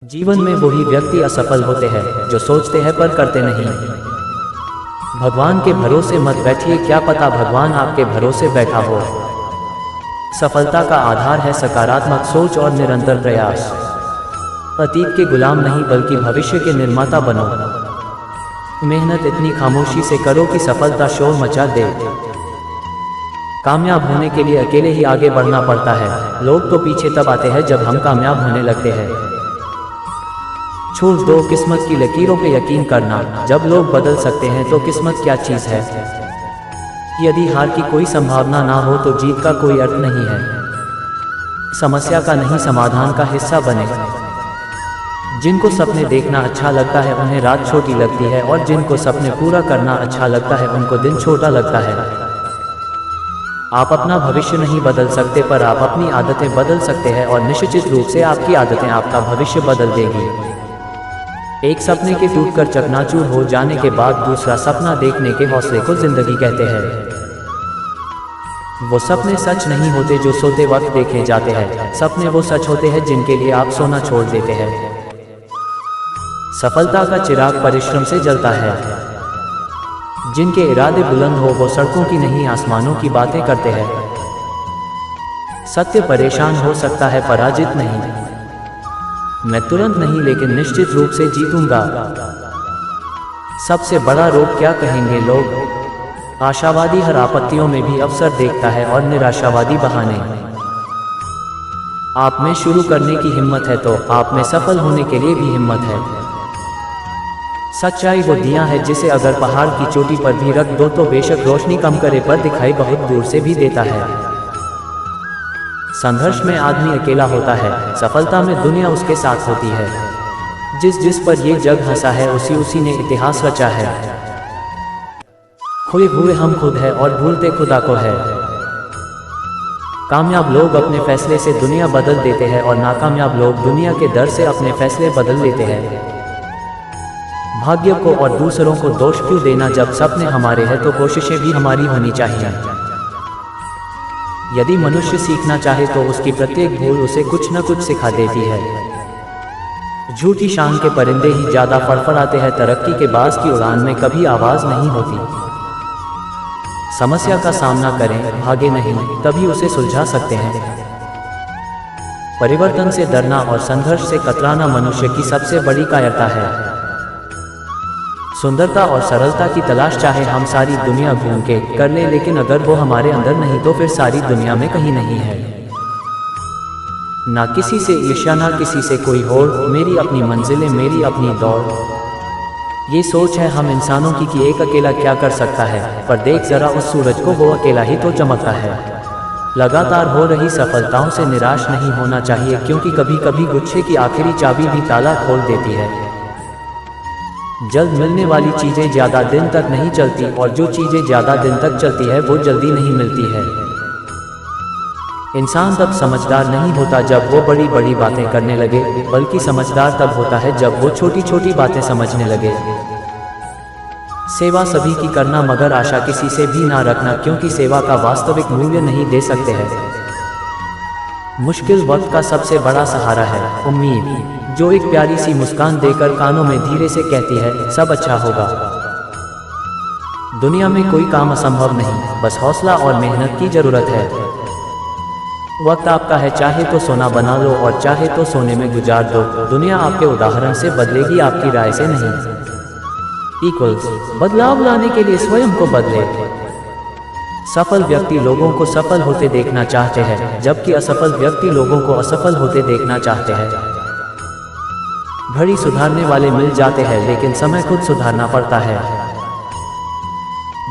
जीवन में वही व्यक्ति असफल होते हैं जो सोचते हैं पर करते नहीं। भगवान के भरोसे मत बैठिए, क्या पता भगवान आपके भरोसे बैठा हो। सफलता का आधार है सकारात्मक सोच और निरंतर प्रयास। अतीत के गुलाम नहीं बल्कि भविष्य के निर्माता बनो। मेहनत इतनी खामोशी से करो कि सफलता शोर मचा दे। कामयाब होने के लिए अकेले ही आगे बढ़ना पड़ता है। लोग तो पीछे तब आते हैं जब हम कामयाब होने लगते हैं। छोड़ दो किस्मत की लकीरों पे यकीन करना। जब लोग बदल सकते हैं तो किस्मत क्या चीज़ है। यदि हार की कोई संभावना ना हो तो जीत का कोई अर्थ नहीं है। समस्या का नहीं समाधान का हिस्सा बने। जिनको सपने देखना अच्छा लगता है उन्हें रात छोटी लगती है, और जिनको सपने पूरा करना अच्छा लगता है उनको दिन छोटा लगता है। आप अपना भविष्य नहीं बदल सकते पर आप अपनी आदतें बदल सकते हैं, और निश्चित रूप से आपकी आदतें आपका भविष्य बदल देगी। एक सपने के टूटकर चकनाचूर हो जाने के बाद दूसरा सपना देखने के हौसले को जिंदगी कहते हैं। वो सपने सच नहीं होते जो सोते वक्त देखे जाते हैं। सपने वो सच होते हैं जिनके लिए आप सोना छोड़ देते हैं। सफलता का चिराग परिश्रम से जलता है। जिनके इरादे बुलंद हो वो सड़कों की नहीं आसमानों की बातें करते हैं। सत्य परेशान हो सकता है, पराजित नहीं। मैं तुरंत नहीं लेकिन निश्चित रूप से जीतूंगा। सबसे बड़ा रोग क्या कहेंगे लोग। आशावादी हर आपत्तियों में भी अवसर देखता है और निराशावादी बहाने। आप में शुरू करने की हिम्मत है तो आप में सफल होने के लिए भी हिम्मत है। सच्चाई वो दिया है जिसे अगर पहाड़ की चोटी पर भी रख दो तो बेशक रोशनी कम करे पर दिखाई बहुत दूर से भी देता है। संघर्ष में आदमी अकेला होता है, सफलता में दुनिया उसके साथ होती है। जिस पर ये जग हंसा है उसी ने इतिहास रचा है। खोए हुए हम खुद है और भूलते खुदा को है। कामयाब लोग अपने फैसले से दुनिया बदल देते हैं और नाकामयाब लोग दुनिया के डर से अपने फैसले बदल लेते हैं। भाग्य को और दूसरों को दोष क्यों देना, जब सपने हमारे हैं तो कोशिशें भी हमारी होनी चाहिए। यदि मनुष्य सीखना चाहे तो उसकी प्रत्येक भूल उसे कुछ न कुछ सिखा देती है। झूठी शान के परिंदे ही ज्यादा फड़फड़ाते हैं, तरक्की के बाज की उड़ान में कभी आवाज नहीं होती। समस्या का सामना करें, भागे नहीं, तभी उसे सुलझा सकते हैं। परिवर्तन से डरना और संघर्ष से कतराना मनुष्य की सबसे बड़ी कायरता है। सुंदरता और सरलता की तलाश चाहे हम सारी दुनिया घूम के कर ले, लेकिन अगर वो हमारे अंदर नहीं तो फिर सारी दुनिया में कहीं नहीं है। ना किसी से ईर्ष्या, ना किसी से कोई होड़, मेरी अपनी मंजिलें, मेरी अपनी दौड़। ये सोच है हम इंसानों की कि एक अकेला क्या कर सकता है, पर देख जरा उस सूरज को, वो अकेला ही तो चमकता है। लगातार हो रही सफलताओं से निराश नहीं होना चाहिए, क्योंकि कभी कभी गुच्छे की आखिरी चाबी भी ताला खोल देती है। जल्द मिलने वाली चीजें ज्यादा दिन तक नहीं चलती, और जो चीजें ज्यादा दिन तक चलती है वो जल्दी नहीं मिलती है। इंसान तब समझदार नहीं होता जब वो बड़ी बड़ी बातें करने लगे, बल्कि समझदार तब होता है जब वो छोटी छोटी बातें समझने लगे। सेवा सभी की करना मगर आशा किसी से भी ना रखना, क्योंकि सेवा का वास्तविक मूल्य नहीं दे सकते हैं। मुश्किल वक्त का सबसे बड़ा सहारा है उम्मीद, जो एक प्यारी सी मुस्कान देकर कानों में धीरे से कहती है सब अच्छा होगा। दुनिया में कोई काम असंभव नहीं, बस हौसला और मेहनत की जरूरत है। वक्त आपका है, चाहे तो सोना बना लो और चाहे तो सोने में गुजार दो। दुनिया आपके उदाहरण से बदलेगी, आपकी राय से नहीं। इक्वल्स बदलाव लाने के लिए स्वयं को बदले। सफल व्यक्ति लोगों को सफल होते देखना चाहते हैं, जबकि असफल व्यक्ति लोगों को असफल होते देखना चाहते हैं। घड़ी सुधारने वाले मिल जाते हैं, लेकिन समय खुद सुधारना पड़ता है।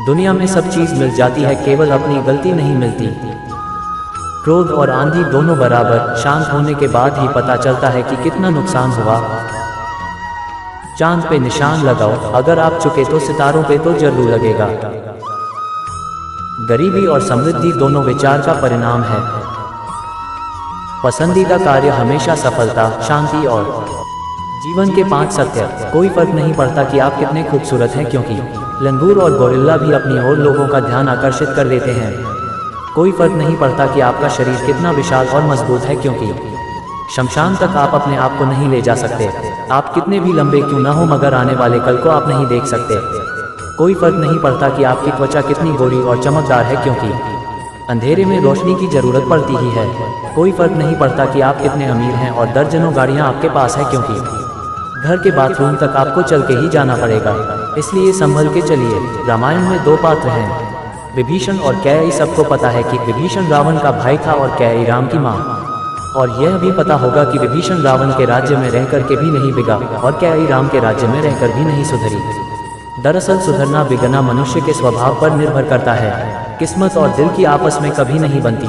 दुनिया में सब चीज मिल जाती है, केवल अपनी गलती नहीं मिलती। क्रोध और आंधी दोनों बराबर, शांत होने के बाद ही पता चलता है कि कितना नुकसान हुआ। चांद पे निशान लगाओ, अगर आप चुके तो सितारों पे तो जरूर लगेगा। गरीबी और समृद्धि दोनों विचार का परिणाम है। पसंदीदा कार्य हमेशा सफलता, शांति और जीवन के 5 सत्य। कोई फर्क नहीं पड़ता कि आप कितने खूबसूरत हैं, क्योंकि लंगूर और गोरिल्ला भी अपनी ओर लोगों का ध्यान आकर्षित कर लेते हैं। कोई फर्क नहीं पड़ता कि आपका शरीर कितना विशाल और मजबूत है, क्योंकि शमशान तक आप अपने आप को नहीं ले जा सकते। आप कितने भी लंबे क्यों ना हो, मगर आने वाले कल को आप नहीं देख सकते। कोई फर्क नहीं पड़ता कि आपकी त्वचा कितनी गोरी और चमकदार है, क्योंकि अंधेरे में रोशनी की जरूरत पड़ती ही है। कोई फर्क नहीं पड़ता कि आप कितने अमीर हैं और दर्जनों गाड़ियां आपके पास है, क्योंकि घर के बाथरूम तक आपको चल के ही जाना पड़ेगा। इसलिए संभल के चलिए। रामायण में दो पात्र हैं, विभीषण और कैकेयी। सबको पता है कि विभीषण रावण का भाई था और कैकेयी राम की माँ। और यह भी पता होगा कि विभीषण रावण के राज्य में रहकर के भी नहीं बिगा और कैकेयी राम के राज्य में रहकर भी नहीं सुधरी। दरअसल सुधरना बिगड़ना मनुष्य के स्वभाव पर निर्भर करता है। किस्मत और दिल की आपस में कभी नहीं बनती,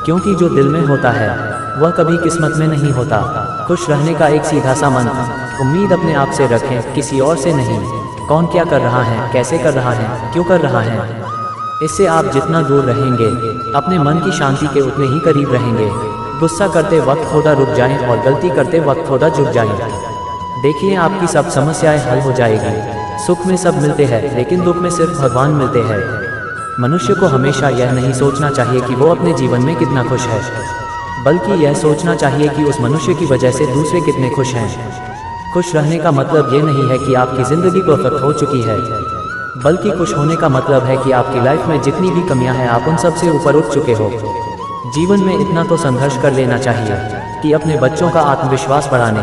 क्योंकि जो दिल में होता है वह कभी किस्मत में नहीं होता। खुश रहने का एक सीधा सा मंत्र, उम्मीद अपने आप से रखें, किसी और से नहीं। कौन क्या कर रहा है, कैसे कर रहा है, क्यों कर रहा है, इससे आप जितना दूर रहेंगे अपने मन की शांति के उतने ही करीब रहेंगे। गुस्सा करते वक्त थोड़ा रुक जाएं और गलती करते वक्त थोड़ा झुक जाएं। देखिए आपकी सब समस्याएं हल हो जाएगी। सुख में सब मिलते हैं, लेकिन दुख में सिर्फ भगवान मिलते हैं। मनुष्य को हमेशा यह नहीं सोचना चाहिए कि वो अपने जीवन में कितना खुश है, बल्कि यह सोचना चाहिए कि उस मनुष्य की वजह से दूसरे कितने खुश हैं। खुश रहने का मतलब ये नहीं है कि आपकी ज़िंदगी परफेक्ट हो चुकी है, बल्कि खुश होने का मतलब है कि आपकी लाइफ में जितनी भी कमियां हैं आप उन सब से ऊपर उठ चुके हो। जीवन में इतना तो संघर्ष कर लेना चाहिए कि अपने बच्चों का आत्मविश्वास बढ़ाने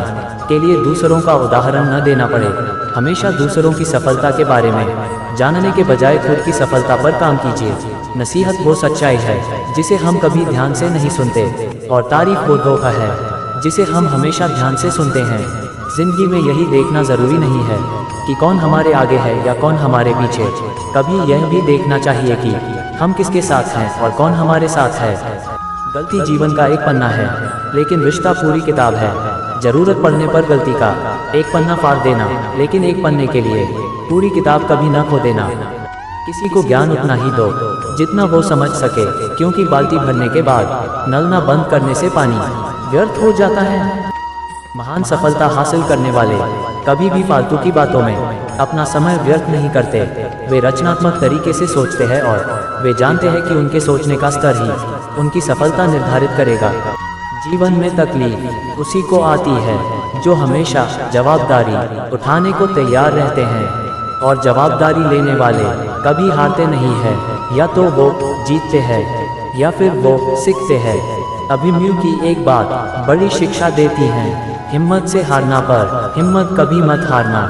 के लिए दूसरों का उदाहरण न देना पड़े। हमेशा दूसरों की सफलता के बारे में जानने के बजाय खुद की सफलता पर काम कीजिए। नसीहत वो सच्चाई है जिसे हम कभी ध्यान से नहीं सुनते, और तारीफ वो धोखा है जिसे हम हमेशा ध्यान से सुनते हैं। जिंदगी में यही देखना जरूरी नहीं है कि कौन हमारे आगे है या कौन हमारे पीछे। कभी यह भी देखना चाहिए कि हम किसके साथ हैं और कौन हमारे साथ है। गलती जीवन का एक पन्ना है, लेकिन रिश्ता पूरी किताब है। जरूरत पड़ने पर गलती का एक पन्ना फाड़ देना, लेकिन एक पन्ने के लिए पूरी किताब कभी न खो देना। किसी को ज्ञान उतना ही दो जितना वो समझ सके, क्योंकि बाल्टी भरने के बाद नल न बंद करने से पानी व्यर्थ हो जाता है। महान सफलता हासिल करने वाले कभी भी फालतू की बातों में अपना समय व्यर्थ नहीं करते। वे रचनात्मक तरीके से सोचते हैं और वे जानते हैं कि उनके सोचने का स्तर ही उनकी सफलता निर्धारित करेगा। जीवन में तकलीफ उसी को आती है जो हमेशा जवाबदारी उठाने को तैयार रहते हैं, और जवाबदारी लेने वाले कभी हारते नहीं हैं। या तो वो जीतते हैं या फिर वो सीखते हैं। अभिमन्यु की एक बात बड़ी शिक्षा देती है, हिम्मत से हारना पर हिम्मत कभी मत हारना।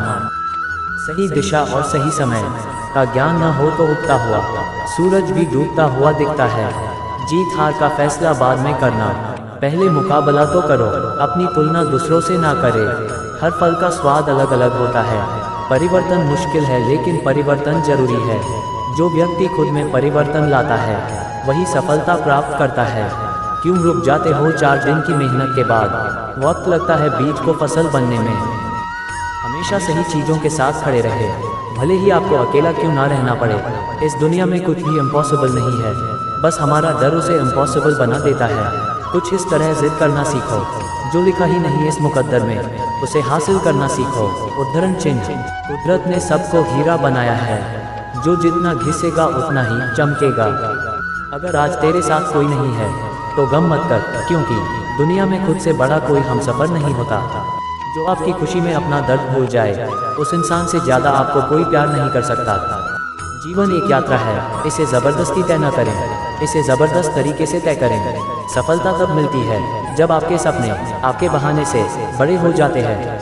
सही दिशा और सही समय का ज्ञान न हो तो उगता हुआ सूरज भी डूबता हुआ दिखता है। जीत हार का फैसला बाद में करना, पहले मुकाबला तो करो। अपनी तुलना दूसरों से ना करे। हर फल का स्वाद अलग अलग होता है। परिवर्तन मुश्किल है, लेकिन परिवर्तन जरूरी है। जो व्यक्ति खुद में परिवर्तन लाता है वही सफलता प्राप्त करता है। क्यों रुक जाते हो 4 दिन की मेहनत के बाद वक्त लगता है बीज को फसल बनने में। हमेशा सही चीज़ों के साथ खड़े रहे, भले ही आपको अकेला क्यों ना रहना पड़े। इस दुनिया में कुछ भी इम्पॉसिबल नहीं है, बस हमारा डर उसे इम्पॉसिबल बना देता है। कुछ इस तरह जिद करना सीखो, जो लिखा ही नहीं इस मुकद्दर में उसे हासिल करना सीखो। उद्धरण चिन्ह, कुदरत ने सबको हीरा बनाया है, जो जितना घिसेगा उतना ही चमकेगा। अगर आज तेरे साथ कोई नहीं है तो गम मत कर, क्योंकि दुनिया में खुद से बड़ा कोई हमसफर नहीं होता। जो आपकी खुशी में अपना दर्द भूल जाए, उस इंसान से ज़्यादा आपको कोई प्यार नहीं कर सकता। जीवन एक यात्रा है, इसे ज़बरदस्ती तय न करें, इसे ज़बरदस्त तरीके से तय करें। सफलता तब मिलती है जब आपके सपने आपके बहाने से बड़े हो जाते हैं।